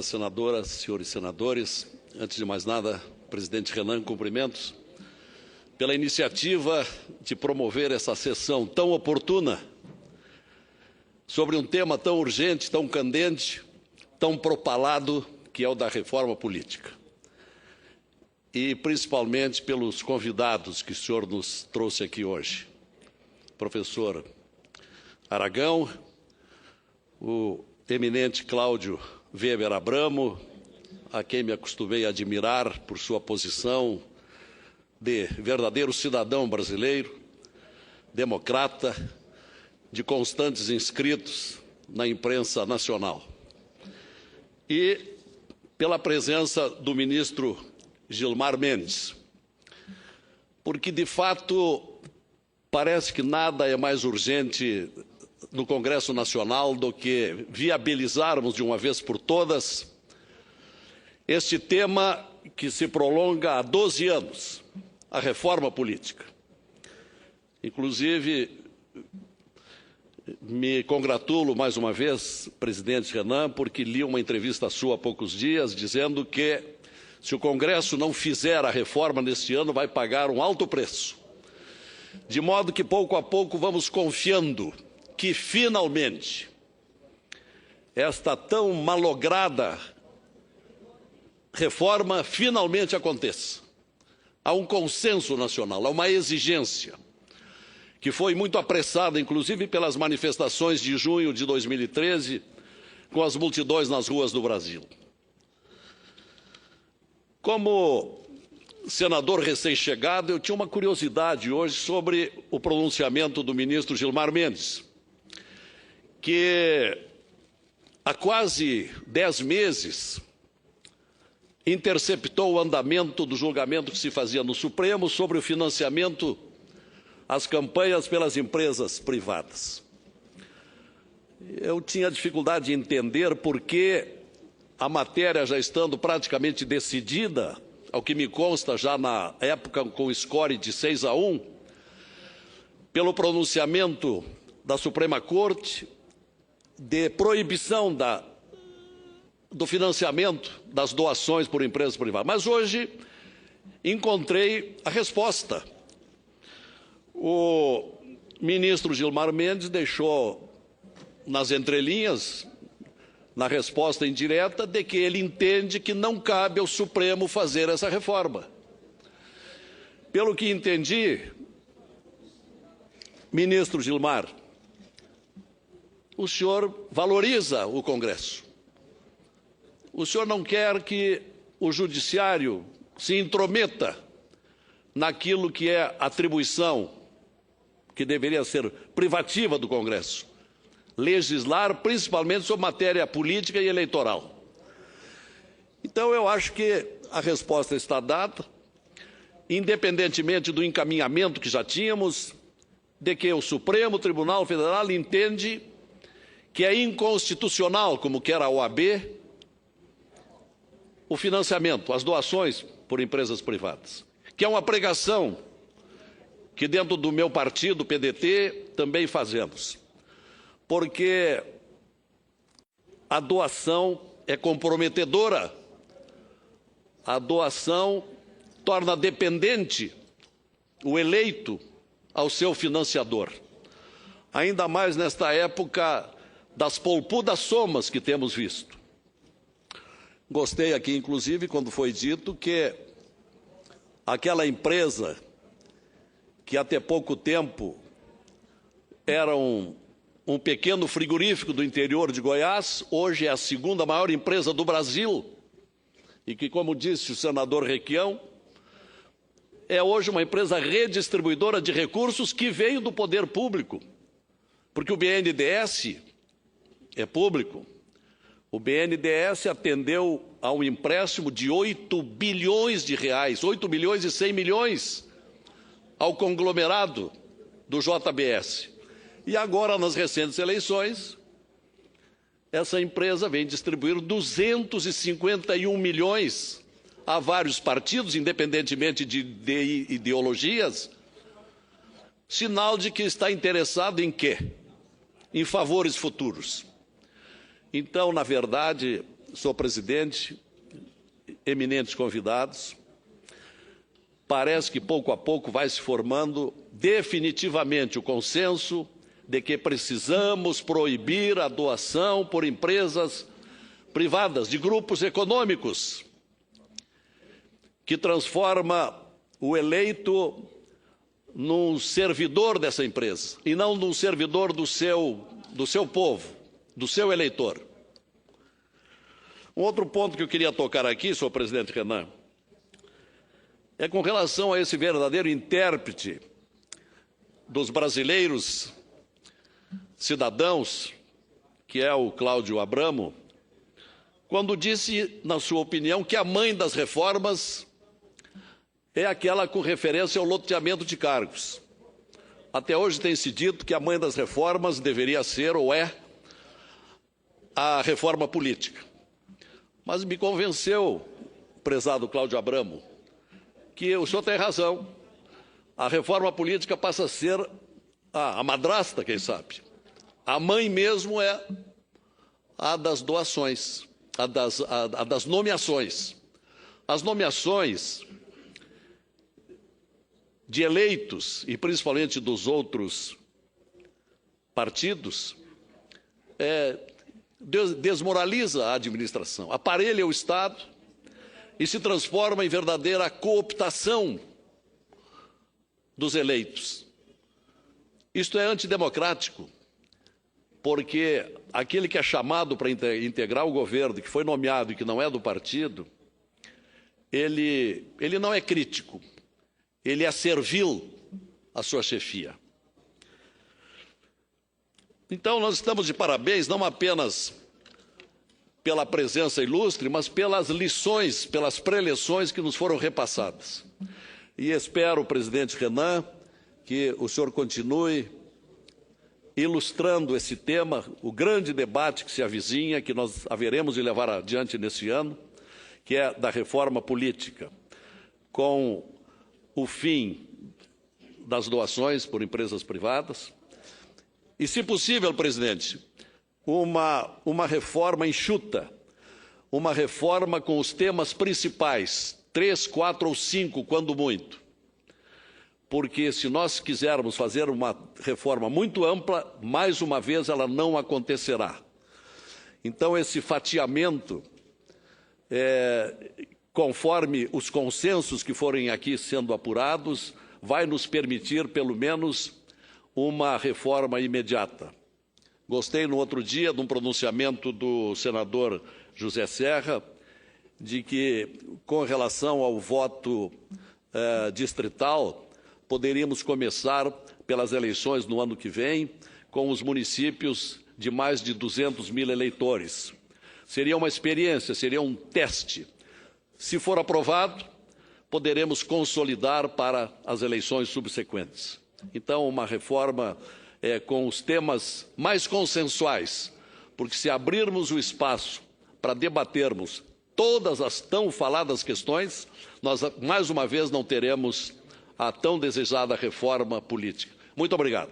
Senadoras, senhores senadores, antes de mais nada, presidente Renan, cumprimentos pela iniciativa de promover essa sessão tão oportuna sobre um tema tão urgente, tão candente, tão propalado, que é o da reforma política. E principalmente pelos convidados que o senhor nos trouxe aqui hoje. Professor Aragão, o eminente Cláudio Weber Abramo, a quem me acostumei a admirar por sua posição de verdadeiro cidadão brasileiro, democrata, de constantes inscritos na imprensa nacional. E pela presença do ministro Gilmar Mendes, porque, de fato, parece que nada é mais urgente no Congresso Nacional do que viabilizarmos de uma vez por todas este tema que se prolonga há 12 anos, a reforma política. Inclusive, me congratulo mais uma vez, presidente Renan, porque li uma entrevista sua há poucos dias dizendo que se o Congresso não fizer a reforma neste ano, vai pagar um alto preço. De modo que, pouco a pouco, vamos confiando que, finalmente, esta tão malograda reforma finalmente aconteça. Há um consenso nacional, há uma exigência, que foi muito apressada, inclusive pelas manifestações de junho de 2013, com as multidões nas ruas do Brasil. Como senador recém-chegado, eu tinha uma curiosidade hoje sobre o pronunciamento do ministro Gilmar Mendes, que há quase 10 meses interceptou o andamento do julgamento que se fazia no Supremo sobre o financiamento às campanhas pelas empresas privadas. Eu tinha dificuldade de entender por que a matéria, já estando praticamente decidida, ao que me consta já na época com score de 6-1, pelo pronunciamento da Suprema Corte de proibição do financiamento das doações por empresas privadas. Mas hoje encontrei a resposta. O ministro Gilmar Mendes deixou nas entrelinhas, na resposta indireta, de que ele entende que não cabe ao Supremo fazer essa reforma. Pelo que entendi, ministro Gilmar, o senhor valoriza o Congresso. O senhor não quer que o Judiciário se intrometa naquilo que é atribuição, que deveria ser privativa do Congresso. Legislar principalmente sobre matéria política e eleitoral. Então, eu acho que a resposta está dada, independentemente do encaminhamento que já tínhamos, de que o Supremo Tribunal Federal entende que é inconstitucional, como quer a OAB, o financiamento, as doações por empresas privadas, que é uma pregação que dentro do meu partido, o PDT, também fazemos. Porque a doação é comprometedora, a doação torna dependente o eleito ao seu financiador. Ainda mais nesta época das polpudas somas que temos visto. Gostei aqui, inclusive, quando foi dito que aquela empresa que até pouco tempo era um pequeno frigorífico do interior de Goiás, hoje é a segunda maior empresa do Brasil, e que, como disse o senador Requião, é hoje uma empresa redistribuidora de recursos que veio do poder público, porque o BNDES é público. O BNDES atendeu a um empréstimo de 8 bilhões de reais, 8 bilhões e 100 milhões, ao conglomerado do JBS. E agora, nas recentes eleições, essa empresa vem distribuir 251 milhões a vários partidos, independentemente de ideologias, sinal de que está interessado em quê? Em favores futuros. Então, na verdade, senhor presidente, eminentes convidados, parece que pouco a pouco vai se formando definitivamente o consenso de que precisamos proibir a doação por empresas privadas de grupos econômicos, que transforma o eleito num servidor dessa empresa e não num servidor do seu povo, do seu eleitor. Um outro ponto que eu queria tocar aqui, senhor presidente Renan, é com relação a esse verdadeiro intérprete dos brasileiros cidadãos, que é o Cláudio Abramo, quando disse, na sua opinião, que a mãe das reformas é aquela com referência ao loteamento de cargos. Até hoje tem se dito que a mãe das reformas deveria ser ou é a reforma política. Mas me convenceu, prezado Cláudio Abramo, que o senhor tem razão. A reforma política passa a ser a madrasta, quem sabe. A mãe mesmo é a das doações, a das nomeações. As nomeações de eleitos, e principalmente dos outros partidos, desmoraliza a administração, aparelha o Estado e se transforma em verdadeira cooptação dos eleitos. Isto é antidemocrático, porque aquele que é chamado para integrar o governo, que foi nomeado e que não é do partido, ele não é crítico, ele é servil à sua chefia. Então, nós estamos de parabéns, não apenas pela presença ilustre, mas pelas lições, pelas preleções que nos foram repassadas. E espero, presidente Renan, que o senhor continue ilustrando esse tema, o grande debate que se avizinha, que nós haveremos de levar adiante nesse ano, que é da reforma política, com o fim das doações por empresas privadas e, se possível, presidente, uma reforma enxuta, uma reforma com os temas principais, 3, 4 ou 5, quando muito. Porque se nós quisermos fazer uma reforma muito ampla, mais uma vez ela não acontecerá. Então, esse fatiamento, conforme os consensos que forem aqui sendo apurados, vai nos permitir, pelo menos, uma reforma imediata. Gostei, no outro dia, de um pronunciamento do senador José Serra, de que, com relação ao voto distrital, poderíamos começar pelas eleições no ano que vem, com os municípios de mais de 200 mil eleitores. Seria uma experiência, seria um teste. Se for aprovado, poderemos consolidar para as eleições subsequentes. Então, uma reforma com os temas mais consensuais, porque se abrirmos o espaço para debatermos todas as tão faladas questões, nós, mais uma vez, não teremos a tão desejada reforma política. Muito obrigado.